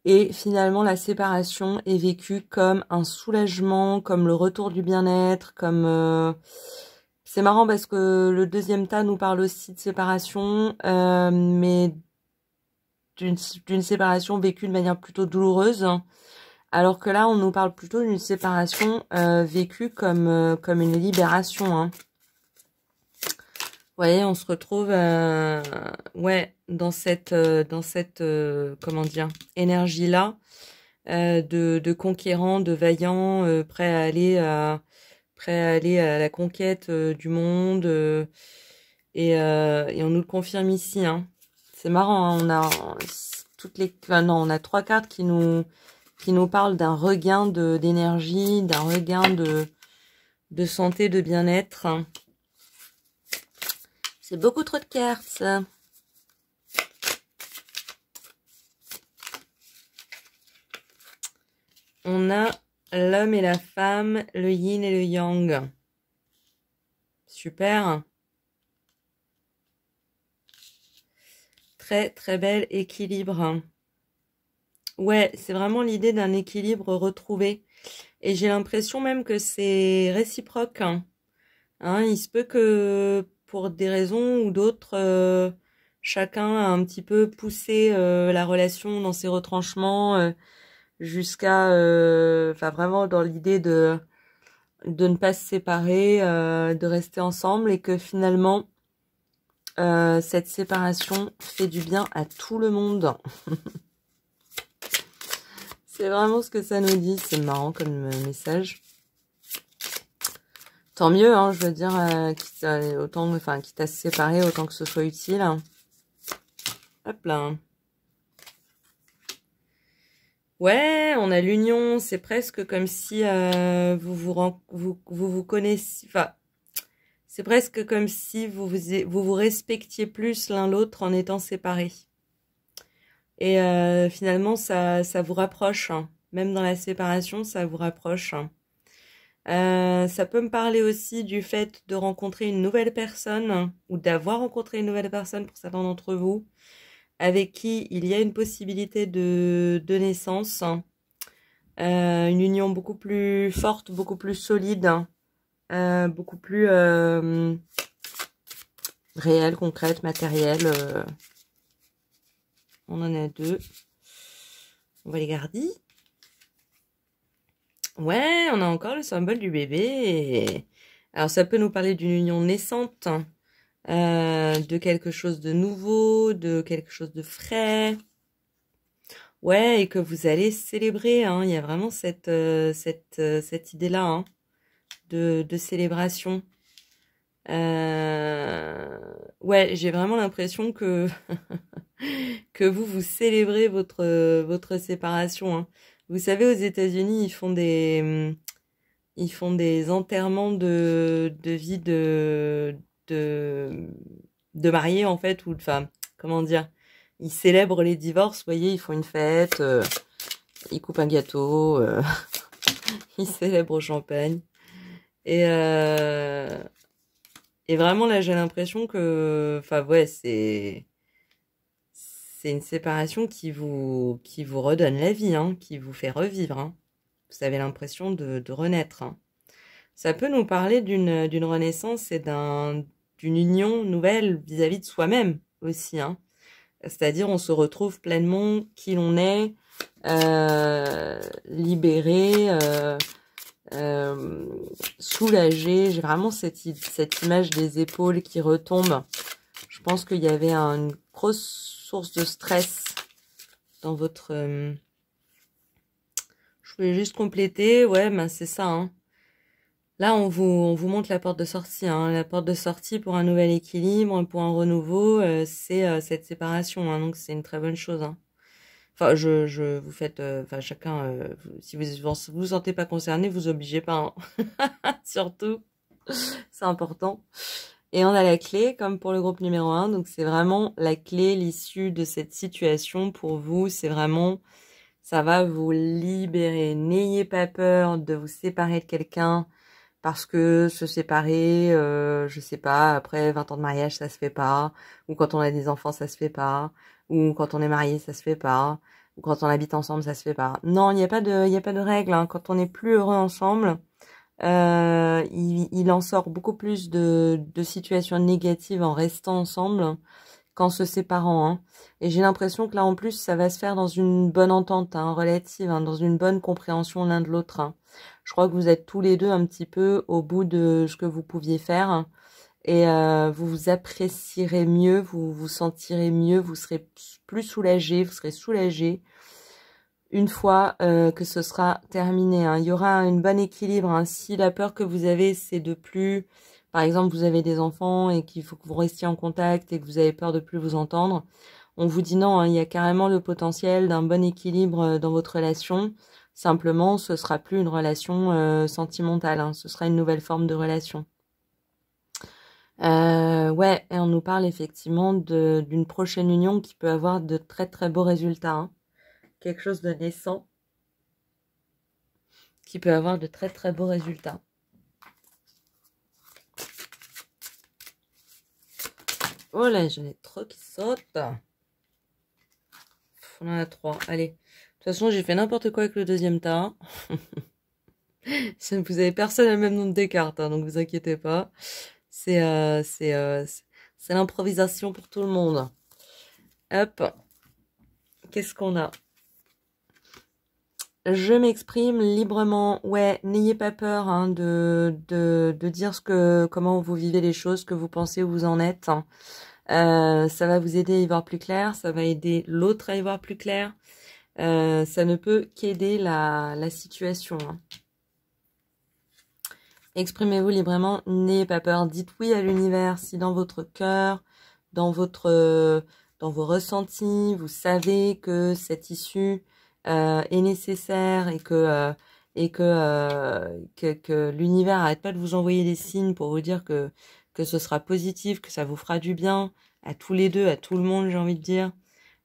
Et finalement, la séparation est vécue comme un soulagement, comme le retour du bien-être, comme... C'est marrant parce que le 2e tas nous parle aussi de séparation, mais d'une séparation vécue de manière plutôt douloureuse. Alors que là, on nous parle plutôt d'une séparation vécue comme une libération, hein. Vous voyez, on se retrouve ouais, dans cette comment dire, énergie-là de conquérant, de vaillant, prêt à aller à la conquête du monde. Et on nous le confirme ici, hein. C'est marrant, hein, on a on a 3 cartes qui nous parlent d'un regain d'énergie, d'un regain de santé, de bien-être. C'est beaucoup trop de cartes, ça. On a l'homme et la femme, le yin et le yang. Super. Très, très bel équilibre. Ouais, c'est vraiment l'idée d'un équilibre retrouvé. Et j'ai l'impression même que c'est réciproque. Hein, il se peut que pour des raisons ou d'autres, chacun a un petit peu poussé la relation dans ses retranchements jusqu'à... Enfin, vraiment dans l'idée de de ne pas se séparer, de rester ensemble et que finalement, cette séparation fait du bien à tout le monde. C'est vraiment ce que ça nous dit. C'est marrant comme message. Tant mieux, hein, je veux dire, quitte à se séparer, autant que ce soit utile. Hop là. Ouais, on a l'union. C'est presque comme si vous connaissiez. Enfin, c'est presque comme si vous respectiez plus l'un l'autre en étant séparés. Et finalement, ça vous rapproche. Hein. Même dans la séparation, ça vous rapproche. Hein. Ça peut me parler aussi du fait de rencontrer une nouvelle personne ou d'avoir rencontré une nouvelle personne pour certains d'entre vous avec qui il y a une possibilité de naissance. Une union beaucoup plus forte, beaucoup plus solide, beaucoup plus réelle, concrète, matérielle. On en a deux. On va les garder. Ouais, on a encore le symbole du bébé. Alors, ça peut nous parler d'une union naissante, de quelque chose de nouveau, de quelque chose de frais. Ouais, et que vous allez célébrer. Hein. Il y a vraiment cette idée-là hein, de célébration. Ouais, j'ai vraiment l'impression que que vous célébrez votre séparation. Hein. Vous savez, aux États-Unis, ils font des enterrements de vie de mariés en fait, ou enfin, comment dire, ils célèbrent les divorces. Vous voyez, ils font une fête, ils coupent un gâteau, ils célèbrent au champagne. Et vraiment là, j'ai l'impression que, enfin ouais, c'est une séparation qui vous redonne la vie, hein, qui vous fait revivre. Hein. Vous avez l'impression de renaître. Hein. Ça peut nous parler d'une renaissance et d'une union nouvelle vis-à-vis de soi-même aussi. Hein. C'est-à-dire, on se retrouve pleinement qui l'on est, libéré, soulagé. J'ai vraiment cette image des épaules qui retombent. Je pense qu'il y avait une grosse source de stress dans votre... Je voulais juste compléter. Ouais, ben c'est ça. Hein. Là, on vous montre la porte de sortie. Hein. La porte de sortie pour un nouvel équilibre, pour un renouveau, c'est cette séparation. Hein. Donc, c'est une très bonne chose. Hein. Enfin, vous faites... Enfin, chacun... si vous sentez pas concerné, vous obligez pas. Hein. Surtout. C'est important. Et on a la clé, comme pour le groupe numéro 1. Donc, c'est vraiment la clé, l'issue de cette situation pour vous. C'est vraiment... Ça va vous libérer. N'ayez pas peur de vous séparer de quelqu'un parce que se séparer, je sais pas, après 20 ans de mariage, ça se fait pas. Ou quand on a des enfants, ça se fait pas. Ou quand on est marié, ça se fait pas. Ou quand on habite ensemble, ça se fait pas. Non, il n'y a pas de règle. Hein. Quand on est plus heureux ensemble, il en sort beaucoup plus de situations négatives en restant ensemble qu'en se séparant. Hein. Et j'ai l'impression que là, en plus, ça va se faire dans une bonne entente, hein, relative, hein, dans une bonne compréhension l'un de l'autre. Hein. Je crois que vous êtes tous les deux un petit peu au bout de ce que vous pouviez faire. Hein, et vous vous apprécierez mieux, vous vous sentirez mieux, vous serez plus soulagé, vous serez soulagé une fois que ce sera terminé. Hein. Il y aura un bon équilibre. Hein. Si la peur que vous avez, c'est de plus... Par exemple, vous avez des enfants et qu'il faut que vous restiez en contact et que vous avez peur de plus vous entendre. On vous dit non, hein, il y a carrément le potentiel d'un bon équilibre dans votre relation. Simplement, ce sera plus une relation sentimentale. Hein, ce sera une nouvelle forme de relation. Ouais, et on nous parle effectivement d'une prochaine union qui peut avoir de très très beaux résultats. Hein. Quelque chose de naissant qui peut avoir de très très beaux résultats. Oh là, j'en ai trop qui sautent. On en a 3. Allez. De toute façon, j'ai fait n'importe quoi avec le deuxième tas. Vous avez personne a le même nombre de cartes, hein, donc vous inquiétez pas. C'est l'improvisation pour tout le monde. Hop. Qu'est-ce qu'on a? Je m'exprime librement. Ouais, n'ayez pas peur hein, de dire comment vous vivez les choses, ce que vous pensez, où vous en êtes. Ça va vous aider à y voir plus clair, ça va aider l'autre à y voir plus clair. Ça ne peut qu'aider la situation. Hein. Exprimez-vous librement, n'ayez pas peur. Dites oui à l'univers si dans votre cœur, dans vos ressentis, vous savez que cette issue est nécessaire et que l'univers arrête pas de vous envoyer des signes pour vous dire que ce sera positif, que ça vous fera du bien à tous les deux, à tout le monde, j'ai envie de dire,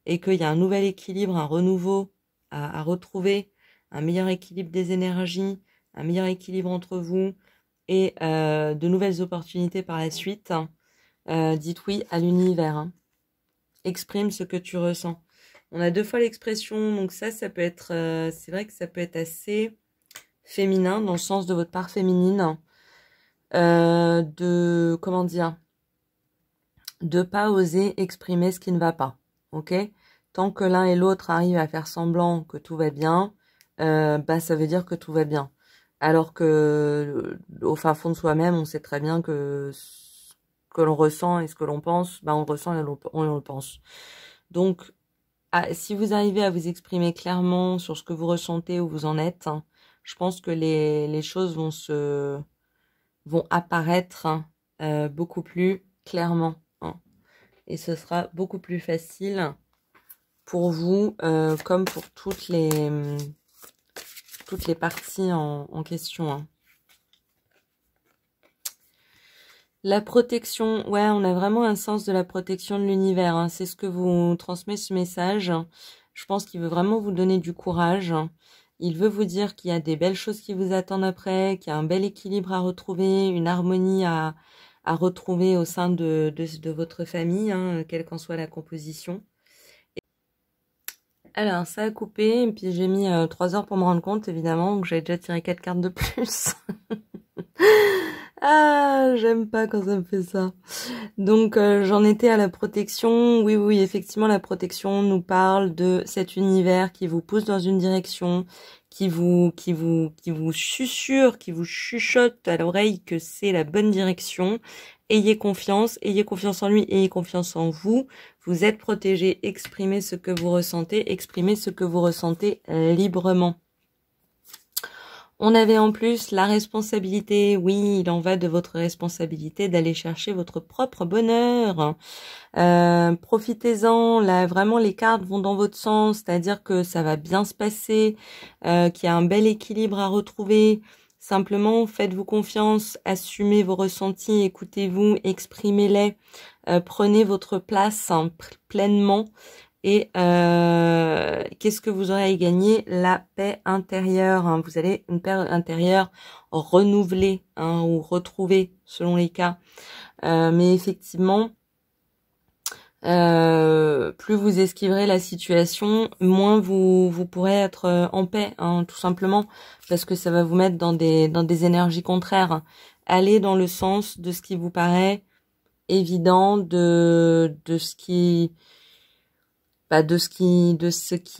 et qu'il y a un nouvel équilibre, un renouveau à retrouver, un meilleur équilibre des énergies, un meilleur équilibre entre vous et de nouvelles opportunités par la suite. Dites oui à l'univers. Hein. Exprime ce que tu ressens. On a 2 fois l'expression, donc ça peut être, c'est vrai que ça peut être assez féminin dans le sens de votre part féminine, comment dire, de pas oser exprimer ce qui ne va pas, ok? Tant que l'un et l'autre arrivent à faire semblant que tout va bien, ça veut dire que tout va bien. Alors que au fin fond de soi-même, on sait très bien que ce que l'on ressent et ce que l'on pense, on le ressent et on le pense. Donc, si vous arrivez à vous exprimer clairement sur ce que vous ressentez, où vous en êtes, hein, je pense que les choses vont apparaître beaucoup plus clairement. Hein, et ce sera beaucoup plus facile pour vous, comme pour toutes les parties en question. Hein. La protection, ouais, on a vraiment un sens de la protection de l'univers. Hein. C'est ce que vous transmet ce message. Je pense qu'il veut vraiment vous donner du courage. Il veut vous dire qu'il y a des belles choses qui vous attendent après, qu'il y a un bel équilibre à retrouver, une harmonie à retrouver au sein de votre famille, hein, quelle qu'en soit la composition. Alors, ça a coupé, et puis j'ai mis 3 heures pour me rendre compte, évidemment, donc j'avais déjà tiré 4 cartes de plus. Ah, j'aime pas quand ça me fait ça. Donc, j'en étais à la protection. Oui, effectivement, la protection nous parle de cet univers qui vous pousse dans une direction, qui vous susurre, qui vous chuchote à l'oreille que c'est la bonne direction. Ayez confiance en lui, ayez confiance en vous. Vous êtes protégé, exprimez ce que vous ressentez librement. On avait en plus la responsabilité, oui, il en va de votre responsabilité d'aller chercher votre propre bonheur. Profitez-en, là vraiment les cartes vont dans votre sens, c'est-à-dire que ça va bien se passer, qu'il y a un bel équilibre à retrouver. Simplement, faites-vous confiance, assumez vos ressentis, écoutez-vous, exprimez-les, prenez votre place hein, pleinement. Et qu'est-ce que vous aurez à y gagner? La paix intérieure. Hein. Vous allez une paix intérieure renouvelée hein, ou retrouvée selon les cas. Mais effectivement, plus vous esquiverez la situation, moins vous pourrez être en paix, hein, tout simplement, parce que ça va vous mettre dans des énergies contraires. Allez dans le sens de ce qui vous paraît évident, de ce qui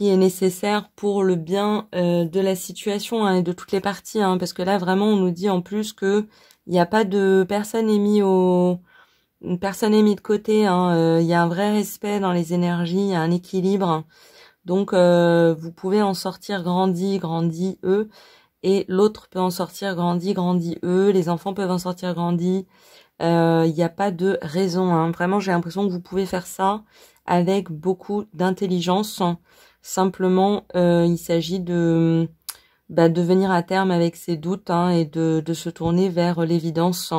est nécessaire pour le bien de la situation hein, et de toutes les parties hein, parce que là vraiment on nous dit en plus que il n'y a pas de personne mise de côté hein, il y a un vrai respect dans les énergies, il y a un équilibre. Donc vous pouvez en sortir grandi eux et l'autre peut en sortir grandi eux, les enfants peuvent en sortir grandi. Il n'y a pas de raison hein. Vraiment j'ai l'impression que vous pouvez faire ça avec beaucoup d'intelligence. Simplement, il s'agit de venir à terme avec ses doutes hein, et de se tourner vers l'évidence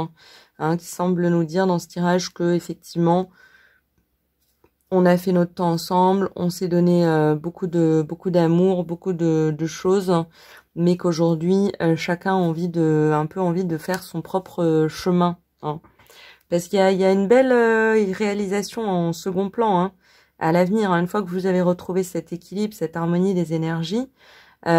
hein, qui semble nous dire dans ce tirage que effectivement, on a fait notre temps ensemble, on s'est donné beaucoup d'amour, beaucoup de choses, mais qu'aujourd'hui, chacun a un peu envie de faire son propre chemin. Hein. Parce qu'il y a une belle réalisation en second plan hein, à l'avenir. Hein, une fois que vous avez retrouvé cet équilibre, cette harmonie des énergies, il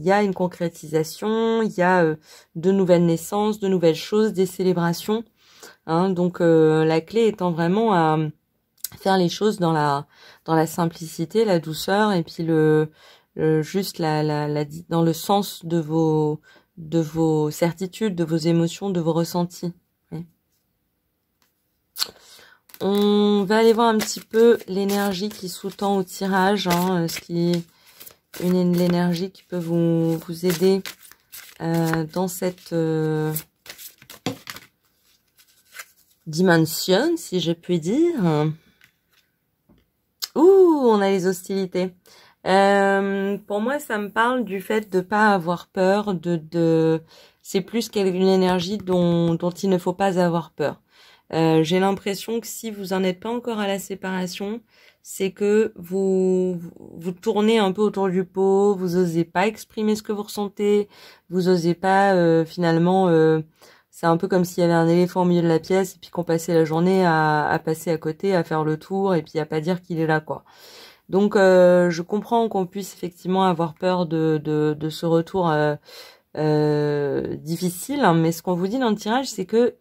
y a une concrétisation, il y a de nouvelles naissances, de nouvelles choses, des célébrations. Hein, donc la clé étant vraiment à faire les choses dans la simplicité, la douceur et puis juste dans le sens de vos certitudes, de vos émotions, de vos ressentis. Ouais. On va aller voir un petit peu l'énergie qui sous-tend au tirage, hein, l'énergie qui peut vous aider dans cette dimension, si je puis dire. Ouh, on a les hostilités. Pour moi, ça me parle du fait de pas avoir peur, c'est plus une énergie dont il ne faut pas avoir peur. J'ai l'impression que si vous en êtes pas encore à la séparation, c'est que vous tournez un peu autour du pot, vous osez pas exprimer ce que vous ressentez, vous osez pas finalement. C'est un peu comme s'il y avait un éléphant au milieu de la pièce et puis qu'on passait la journée à passer à côté, à faire le tour et puis à pas dire qu'il est là, quoi. Donc je comprends qu'on puisse effectivement avoir peur de ce retour difficile, hein, mais ce qu'on vous dit dans le tirage, c'est que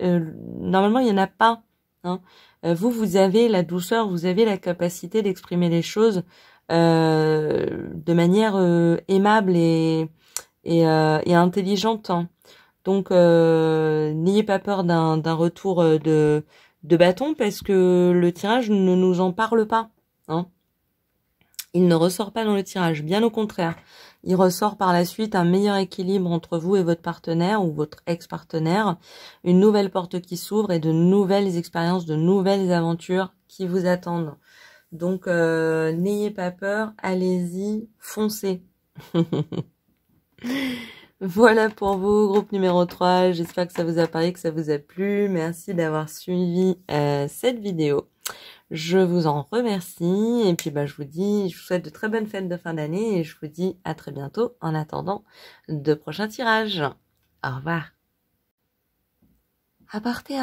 normalement il n'y en a pas. Hein. Vous avez la douceur, vous avez la capacité d'exprimer les choses de manière aimable et intelligente. Hein. Donc n'ayez pas peur d'un retour de bâton parce que le tirage ne nous en parle pas. Hein. Il ne ressort pas dans le tirage, bien au contraire. Il ressort par la suite un meilleur équilibre entre vous et votre partenaire ou votre ex-partenaire, une nouvelle porte qui s'ouvre et de nouvelles expériences, de nouvelles aventures qui vous attendent. Donc, n'ayez pas peur, allez-y, foncez. Voilà pour vous, groupe numéro 3. J'espère que ça vous a parlé, que ça vous a plu. Merci d'avoir suivi cette vidéo. Je vous en remercie et puis je vous souhaite de très bonnes fêtes de fin d'année et je vous dis à très bientôt en attendant de prochains tirages. Au revoir. Aparté.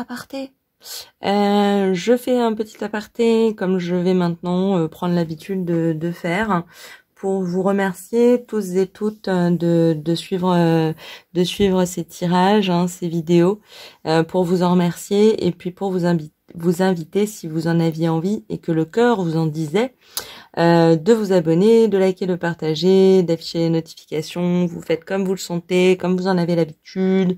Je fais un petit aparté comme je vais maintenant prendre l'habitude de faire pour vous remercier tous et toutes de suivre ces tirages, hein, ces vidéos, pour vous en remercier et puis pour vous inviter si vous en aviez envie et que le cœur vous en disait, de vous abonner, de liker, de partager, d'afficher les notifications. Vous faites comme vous le sentez, comme vous en avez l'habitude.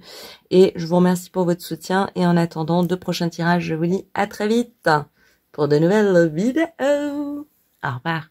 Et je vous remercie pour votre soutien. Et en attendant de prochains tirages, je vous dis à très vite pour de nouvelles vidéos. Au revoir.